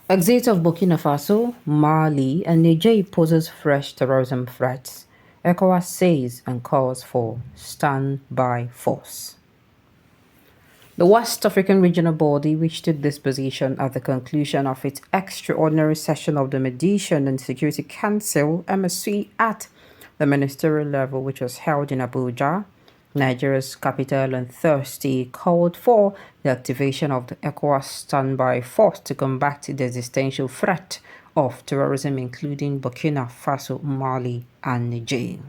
Exit of Burkina Faso, Mali, and Niger poses fresh terrorism threats. ECOWAS says and calls for standby force. The West African Regional Body, which took this position at the conclusion of its extraordinary session of the Mediation and Security Council (MSC) at the ministerial level, which was held in Abuja, Nigeria's capital, on Thursday, called for the activation of the ECOWAS standby force to combat the existential threat of terrorism, including Burkina Faso, Mali, and Niger.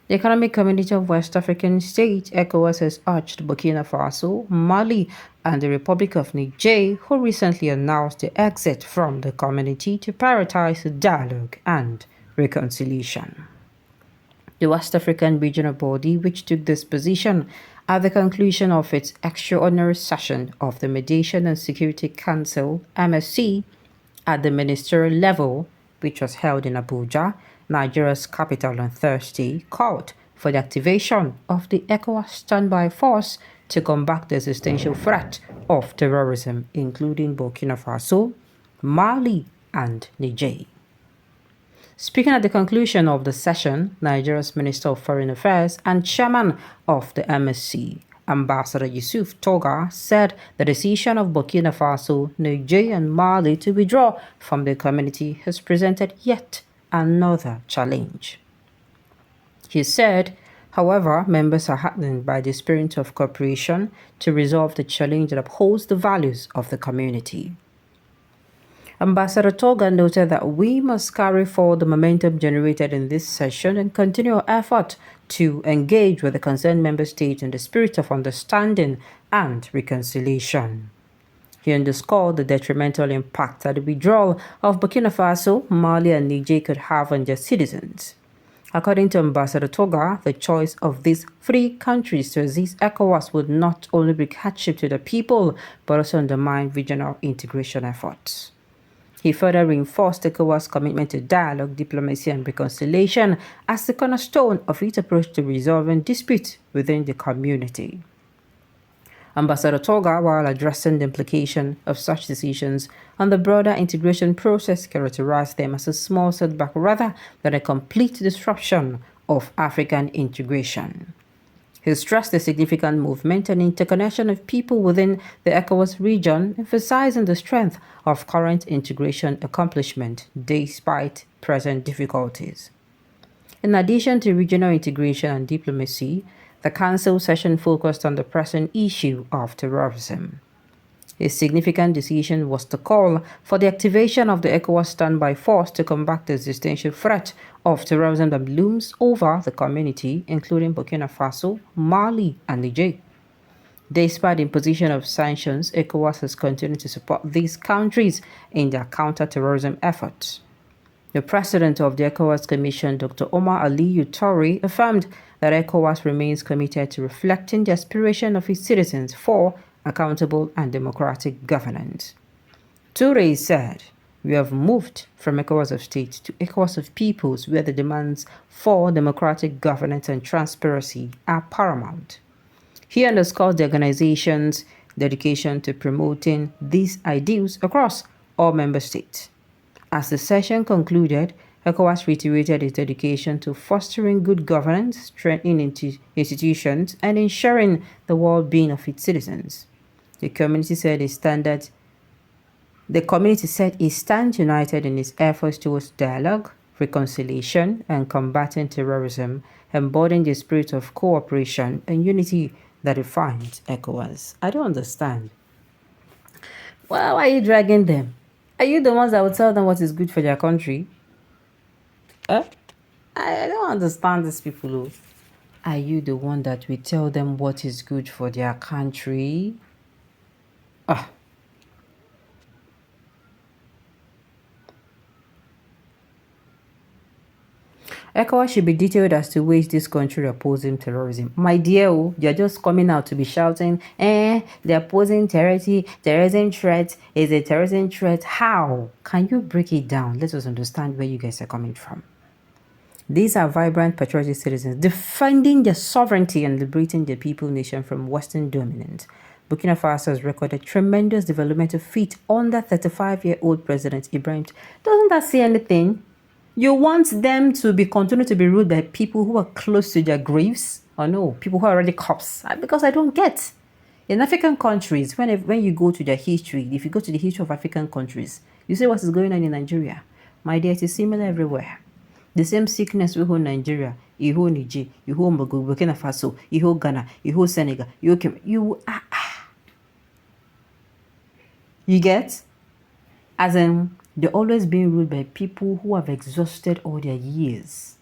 The Economic Community of West African States, ECOWAS, has urged Burkina Faso, Mali, and the Republic of Niger, who recently announced the exit from the community, to prioritize dialogue and reconciliation. The West African Regional Body, which took this position at the conclusion of its extraordinary session of the Mediation and Security Council (MSC) at the ministerial level, which was held in Abuja, Nigeria's capital, on Thursday, called for the activation of the ECOWAS standby force to combat the existential threat of terrorism, including Burkina Faso, Mali, and Niger. Speaking at the conclusion of the session, Nigeria's Minister of Foreign Affairs and Chairman of the MSC, Ambassador Yusuf Toga, said the decision of Burkina Faso, Niger, and Mali to withdraw from the community has presented yet another challenge. He said, however, members are heartened by the spirit of cooperation to resolve the challenge that upholds the values of the community. Ambassador Toga noted that we must carry forward the momentum generated in this session and continue our effort to engage with the concerned member states in the spirit of understanding and reconciliation. He underscored the detrimental impact that the withdrawal of Burkina Faso, Mali, and Niger could have on their citizens. According to Ambassador Toga, the choice of these three countries to resist ECOWAS would not only bring hardship to the people, but also undermine regional integration efforts. He further reinforced ECOWAS' commitment to dialogue, diplomacy, and reconciliation as the cornerstone of its approach to resolving disputes within the community. Ambassador Toga, while addressing the implication of such decisions on the broader integration process, characterized them as a small setback rather than a complete disruption of African integration. He stressed the significant movement and interconnection of people within the ECOWAS region, emphasizing the strength of current integration accomplishment despite present difficulties. In addition to regional integration and diplomacy, the Council session focused on the pressing issue of terrorism. A significant decision was to call for the activation of the ECOWAS standby force to combat the existential threat of terrorism that looms over the community, including Burkina Faso, Mali, and Niger. Despite the imposition of sanctions, ECOWAS has continued to support these countries in their counter-terrorism efforts. The president of the ECOWAS Commission, Dr. Omar Aliyu Toure, affirmed that ECOWAS remains committed to reflecting the aspiration of its citizens for accountable and democratic governance. Toure said, "We have moved from ECOWAS of states to ECOWAS of peoples, where the demands for democratic governance and transparency are paramount." He underscored the organization's dedication to promoting these ideals across all member states. As the session concluded, ECOWAS reiterated its dedication to fostering good governance, strengthening institutions, and ensuring the well-being of its citizens. The community said it stands united in its efforts towards dialogue, reconciliation, and combating terrorism, embodying the spirit of cooperation and unity that defines ECOWAS. I don't understand. Why are you dragging them? Are you the ones that will tell them what is good for their country? I don't understand these people. Who. Are you the one that will tell them what is good for their country? ECOWAS should be detailed as to ways this country opposing terrorism. My dear, they're just coming out to be shouting, they're opposing terrorism threat is a terrorism threat. How? Can you break it down? Let us understand where you guys are coming from. These are vibrant, patriotic citizens defending their sovereignty and liberating their people nation from Western dominance. Burkina Faso has recorded tremendous developmental feat under 35-year-old President Ibrahim. Doesn't that say anything? You want them to be continue to be ruled by people who are close to their graves? Or no, people who are already corpse? Because I don't get. In African countries, when you go to their history, if you go to the history of African countries, you see what is going on in Nigeria. My dear, it is similar everywhere. The same sickness we hold Nigeria, you hold Niger, you hold Burkina Faso, you hold Ghana, you hold Senegal, you get? As in, they're always being ruled by people who have exhausted all their years.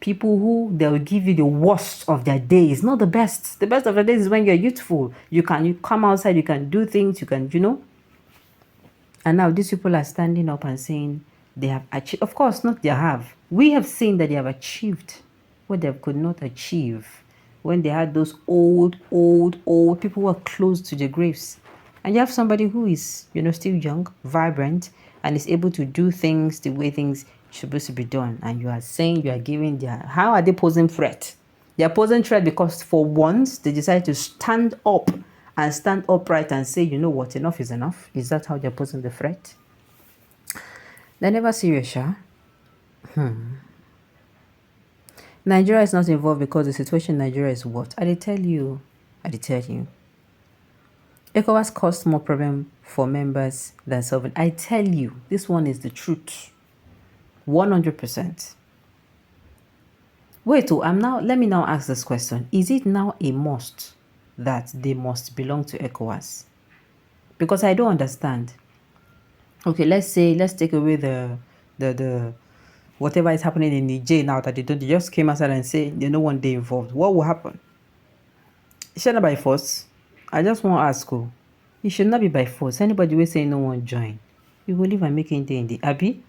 People who they'll give you the worst of their days, not the best. The best of the days is when you're youthful. You come outside, you can do things, you can. And now these people are standing up and saying they have achieved. Of course, not they have. We have seen that they have achieved what they could not achieve when they had those old people who are close to the graves. And you have somebody who is, still young, vibrant, and is able to do things the way things supposed to be done. And you are saying you are giving how are they posing threat? They are posing threat because for once they decide to stand up and stand upright and say, you know what, enough is enough. Is that how they're posing the threat? They're never serious, Sha. Nigeria is not involved because the situation in Nigeria is what? I did tell you. ECOWAS caused more problem for members than solving. I tell you, this one is the truth. 100%. Wait, let me now ask this question. Is it now a must that they must belong to ECOWAS? Because I don't understand. Okay, let's take away the whatever is happening in Niger now that they just came outside and say they no one day involved. What will happen? It should not by force. I just want to ask you. It should not be by force. Anybody will say no one join. You will leave and make it in the Abbey.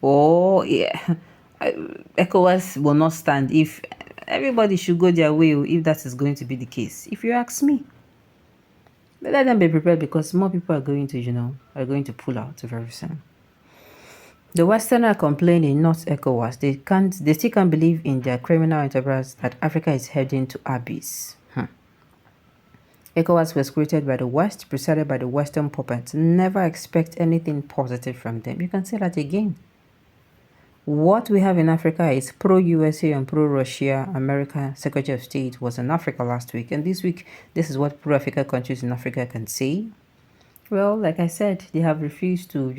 Oh yeah. ECOWAS will not stand if everybody should go their way if that is going to be the case. If you ask me. But let them be prepared because more people are going to pull out very soon. The Western are complaining, not ECOWAS. They still can't believe in their criminal enterprise that Africa is heading to abyss. ECOWAS was created by the West, presided by the Western puppets. Never expect anything positive from them. You can say that again. What we have in Africa is pro-USA and pro-Russia. America Secretary of State was in Africa last week. And this week, this is what pro-Africa countries in Africa can say. Well, like I said, they have refused to,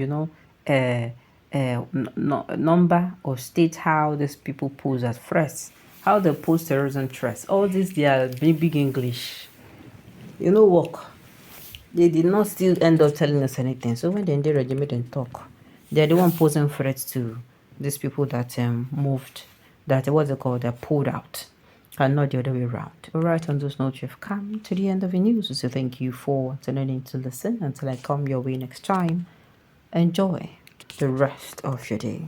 number or state how these people pose as threats. How they pose terrorism threats. All this, they are big English. Work. They did not still end up telling us anything. So when they regime and talk, they're the one posing threats to these people that moved, that they're pulled out, and not the other way around. All right, on those notes, you've come to the end of the news. So thank you for tuning in to listen. Until I come your way next time, enjoy the rest of your day.